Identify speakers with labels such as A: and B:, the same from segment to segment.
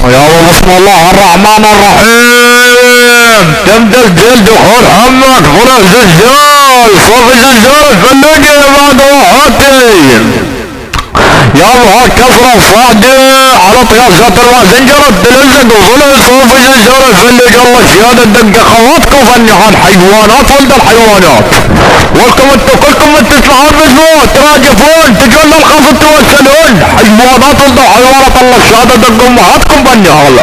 A: يلا بسم الله الرحمن الرحيم. تم تسجيل دخول عمك فرع زجاج صوف الزجاج الفلوجي بعد وحاتي. يلا كسرة صعدة على طياب ذات زنجرة تلزق وصلت صوف الزجاج الفلوجي. الله شهادة دق خواتكم فنحان حيوانات ولد الحيوانات. ولكم انتو كلكم انتو تسمعون بصوت تراجفون تجون للخاص توسلون حيوانات ولد الحيوانات. الله شهادة دق امهاتكم فنحان.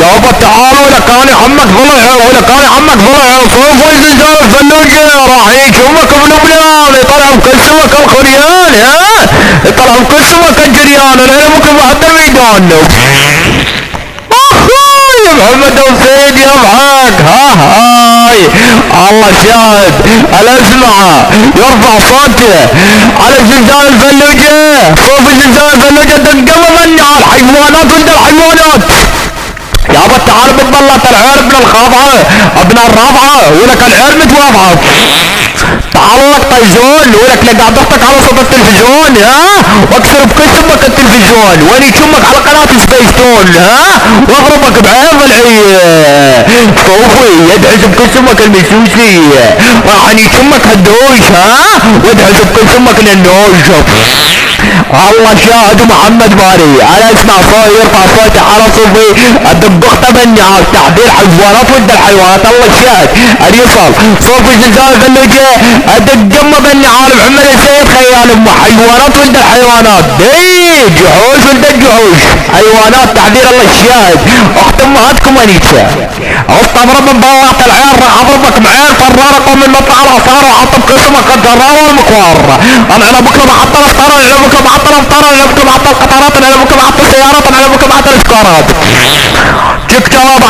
A: يابا تعالوا لكان عمك ضلع ولكان عمك ضلع صوف الزجاج الفلوجي راح يشمك بلبنان يطلعوا كل سمك الخريان. ها يطلعوا كل سمك الجريان. انا ممكن بعد الميدان يا محمد وسيد يا معاك. ها هاي الله شاهد الاسمع يرفع صوته على الزلزال الفلوجي صوف الزلزال الفلوجي تنقم مني على الحيوانات ولد الحيوانات. يابا تعال بتبلط العير ابن الخاضعة ابن الرابعة ولك العير متوابعة. تعال لك طيزون ولك لقى ضغطك على صوت التلفزيون. ها واكسر بكل سمك التلفزيون وين يشمك على قناة سبيستون. ها واضربك بعيب العيه صوفي يدعس بكل سمك المسوسي راح يشمك هالدوش. ها وادعس بكل سمك النوش. الله شاهد محمد باري على اسمع صوت يرفع صوتي على صوفي ادق اختبني على تعديل حيوانات ولد الحيوانات. الله شاهد اليصل صوف الزلزال الفلوجي ادق جمه بني عالم محمد السيد خيال ام حيوانات ولد الحيوانات. دي جحوش ولد الجحوش حيوانات تعديل. الله شاهد اخت امهاتكم انيتها اخت اضرب من بواقي العيار راح اضربك معين فرارق من مطلع الاثار وحطب قسمك الجرار والمكوار. انا بكره بحط الافطار انا بكره بحط الافطار انا بكره بحط القطارات انا بكره بحط السيارات انا بكره بحط السكارات. جبت جواب